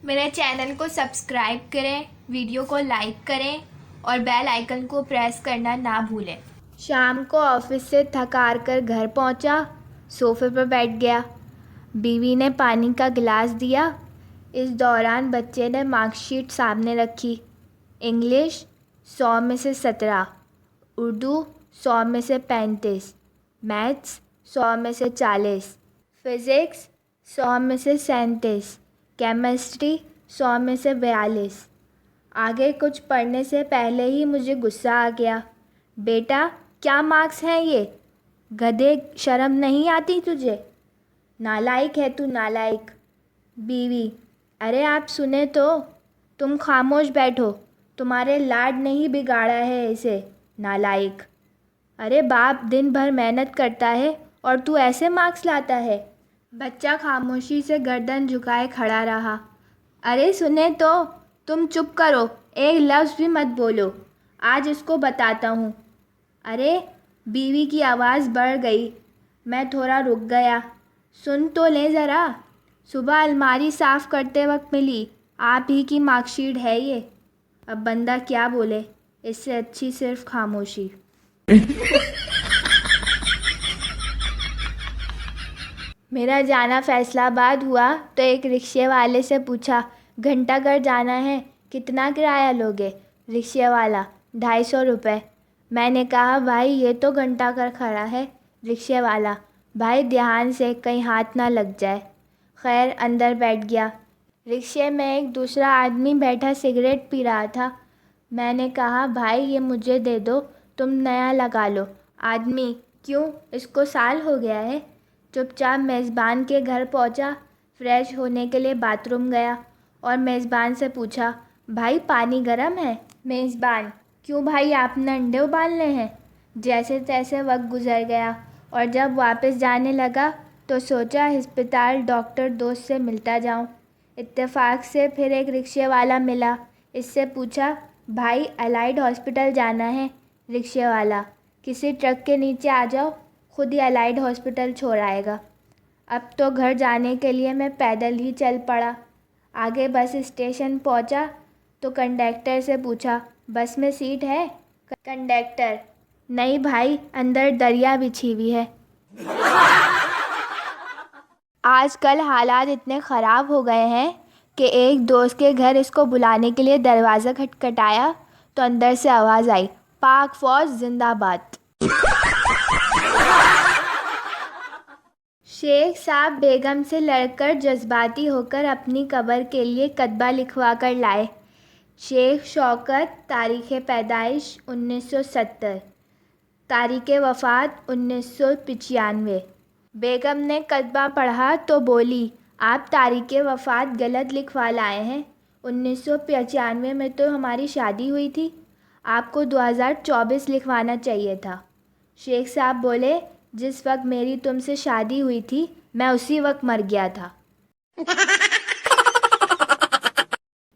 میرے چینل کو سبسکرائب کریں، ویڈیو کو لائک کریں اور بیل آئیکن کو پریس کرنا نہ بھولیں۔ شام کو آفس سے تھک ہار کر گھر پہنچا، صوفے پر بیٹھ گیا۔ بیوی نے پانی کا گلاس دیا۔ اس دوران بچے نے مارک شیٹ سامنے رکھی۔ انگلش 100 میں سے 17، اردو 100 میں سے 35، میتھس 100 میں سے 40، فزکس 100 میں سے 37، کیمسٹری 100 میں سے 42۔ آگے کچھ پڑھنے سے پہلے ہی مجھے غصہ آ گیا۔ بیٹا کیا مارکس ہیں یہ؟ گدھے، شرم نہیں آتی تجھے؟ نالائق ہے تو، نالائق۔ بیوی: ارے آپ سنیں تو، تم خاموش بیٹھو، تمہارے لاڈ نے ہی بگاڑا ہے اسے، نالائق۔ ارے باپ دن بھر محنت کرتا ہے اور تو ایسے مارکس لاتا ہے؟ بچہ خاموشی سے گردن جھکائے کھڑا رہا۔ ارے سنیں تو، تم چپ کرو، ایک لفظ بھی مت بولو، آج اس کو بتاتا ہوں۔ ارے بیوی کی آواز بڑھ گئی۔ میں تھوڑا رک گیا۔ سن تو لیں ذرا، صبح الماری صاف کرتے وقت ملی، آپ ہی کی مارک شیٹ ہے یہ۔ اب بندہ کیا بولے، اس سے اچھی صرف خاموشی۔ میرا جانا فیصل آباد ہوا تو ایک رکشے والے سے پوچھا، گھنٹہ گھر جانا ہے، کتنا کرایہ لوگے؟ رکشے والا: 250 روپے۔ میں نے کہا بھائی یہ تو گھنٹہ گھر کھڑا ہے۔ رکشے والا: بھائی دھیان سے، کہیں ہاتھ نہ لگ جائے۔ خیر اندر بیٹھ گیا۔ رکشے میں ایک دوسرا آدمی بیٹھا سگریٹ پی رہا تھا۔ میں نے کہا بھائی یہ مجھے دے دو، تم نیا لگا لو۔ آدمی: کیوں، اس کو سال ہو گیا ہے؟ چپ چاپ میزبان کے گھر پہنچا، فریش ہونے کے لیے باتھ روم گیا اور میزبان سے پوچھا، بھائی پانی گرم ہے؟ میزبان: کیوں بھائی آپ نے انڈے ابالنے ہیں؟ جیسے تیسے وقت گزر گیا اور جب واپس جانے لگا تو سوچا ہسپتال ڈاکٹر دوست سے ملتا جاؤں۔ اتفاق سے پھر ایک رکشے والا ملا، اس سے پوچھا، بھائی الائڈ ہاسپٹل جانا ہے؟ رکشے والا: کسی ٹرک کے نیچے آ جاؤ، خود ہی الائڈ ہاسپٹل چھوڑ آئے گا۔ اب تو گھر جانے کے لیے میں پیدل ہی چل پڑا۔ آگے بس اسٹیشن پہنچا تو کنڈکٹر سے پوچھا، بس میں سیٹ ہے؟ کنڈکٹر: نہیں بھائی، اندر دریا بچھی ہوئی ہے۔ آج کل حالات اتنے خراب ہو گئے ہیں کہ ایک دوست کے گھر اس کو بلانے کے لیے دروازہ کھٹکھٹایا تو اندر سے آواز آئی، پاک فوج زندہ باد۔ شیخ صاحب بیگم سے لڑ کر جذباتی ہو کر اپنی قبر کے لیے کتبہ لکھوا کر لائے۔ شیخ شوکت، تاریخ پیدائش 1970، تاریخ وفات 1995۔ بیگم نے کتبہ پڑھا تو بولی، آپ تاریخ وفات غلط لکھوا لائے ہیں، 1995 میں تو ہماری شادی ہوئی تھی، آپ کو 2024 لکھوانا چاہیے تھا۔ شیخ صاحب بولے، جس وقت میری تم سے شادی ہوئی تھی میں اسی وقت مر گیا تھا۔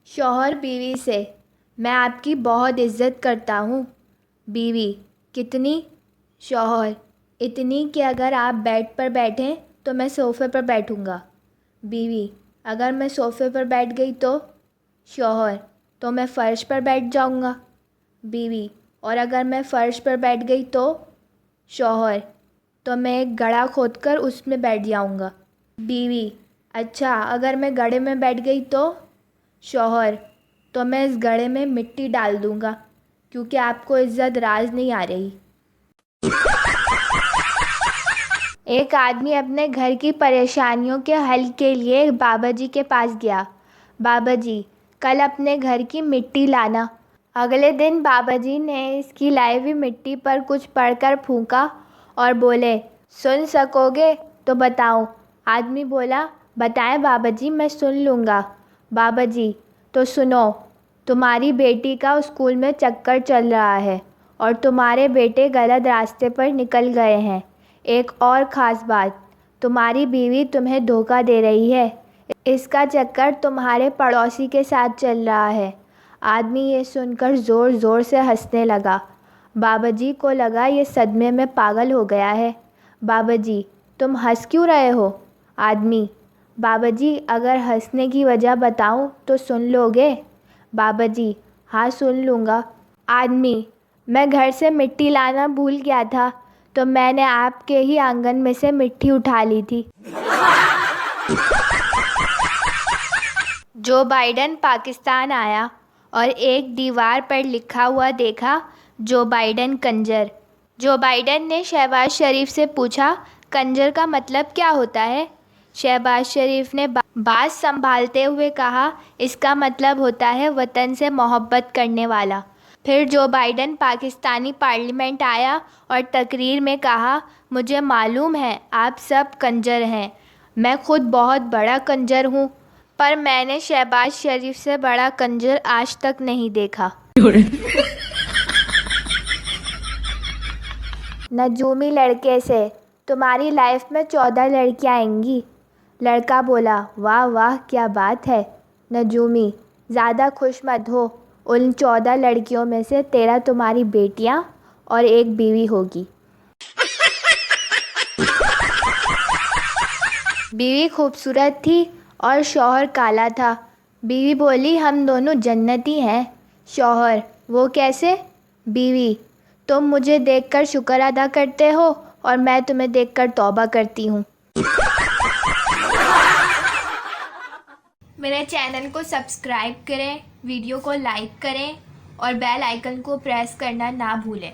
شوہر بیوی سے: میں آپ کی بہت عزت کرتا ہوں۔ بیوی: کتنی؟ شوہر: اتنی کہ اگر آپ بیڈ پر بیٹھیں تو میں صوفے پر بیٹھوں گا۔ بیوی: اگر میں صوفے پر بیٹھ گئی تو؟ شوہر: تو میں فرش پر بیٹھ جاؤں گا۔ بیوی: اور اگر میں فرش پر بیٹھ گئی تو؟ شوہر: تو میں ایک گڑھا کھود کر اس میں بیٹھ جاؤں گا۔ بیوی: اچھا اگر میں گڑھے میں بیٹھ گئی تو؟ شوہر: تو میں اس گڑھے میں مٹی ڈال دوں گا، کیونکہ آپ کو عزت راز نہیں آ رہی۔ ایک آدمی اپنے گھر کی پریشانیوں کے حل کے لیے بابا جی کے پاس گیا۔ بابا جی، کل اپنے گھر کی مٹی لانا۔ اگلے دن بابا جی نے اس کی لائی ہوئی مٹی پر کچھ پڑھ کر پھونکا اور بولے، سن سکو گے تو بتاؤ؟ آدمی بولا، بتائیں بابا جی، میں سن لوں گا۔ بابا جی: تو سنو، تمہاری بیٹی کا اسکول میں چکر چل رہا ہے اور تمہارے بیٹے غلط راستے پر نکل گئے ہیں۔ ایک اور خاص بات، تمہاری بیوی تمہیں دھوکہ دے رہی ہے، اس کا چکر تمہارے پڑوسی کے ساتھ چل رہا ہے۔ آدمی یہ سن کر زور زور سے ہنسنے لگا۔ بابا جی کو لگا یہ صدمے میں پاگل ہو گیا ہے۔ بابا جی: تم ہنس کیوں رہے ہو؟ آدمی: بابا جی اگر ہنسنے کی وجہ بتاؤں تو سن لو گے؟ بابا جی ہاں سن لوں گا۔ آدمی میں گھر سے مٹی لانا بھول گیا تھا تو میں نے آپ کے ہی آنگن میں سے مٹی اٹھا لی تھی۔ جو بائیڈن پاکستان آیا اور ایک دیوار پر لکھا ہوا دیکھا، جو بائیڈن کنجر۔ جو بائیڈن نے شہباز شریف سے پوچھا، کنجر کا مطلب کیا ہوتا ہے؟ شہباز شریف نے بات سنبھالتے ہوئے کہا، اس کا مطلب ہوتا ہے وطن سے محبت کرنے والا۔ پھر جو بائیڈن پاکستانی پارلیمنٹ آیا اور تقریر میں کہا، مجھے معلوم ہے آپ سب کنجر ہیں، میں خود بہت بڑا کنجر ہوں، پر میں نے شہباز شریف سے بڑا کنجر آج تک نہیں دیکھا۔ نجومی لڑکے سے، تمہاری لائف میں 14 لڑکیاں آئیں گی۔ لڑکا بولا، واہ واہ کیا بات ہے۔ نجومی، زیادہ خوش مت ہو، ان 14 لڑکیوں میں سے 13 تمہاری بیٹیاں اور ایک بیوی ہوگی۔ بیوی خوبصورت تھی اور شوہر کالا تھا۔ بیوی بولی، ہم دونوں جنتی ہیں۔ شوہر، وہ کیسے؟ بیوی، تم مجھے دیکھ کر شکر ادا کرتے ہو اور میں تمہیں دیکھ کر توبہ کرتی ہوں۔ میرے چینل کو سبسکرائب کریں، ویڈیو کو لائک کریں اور بیل آئیکن کو پریس کرنا نہ بھولیں۔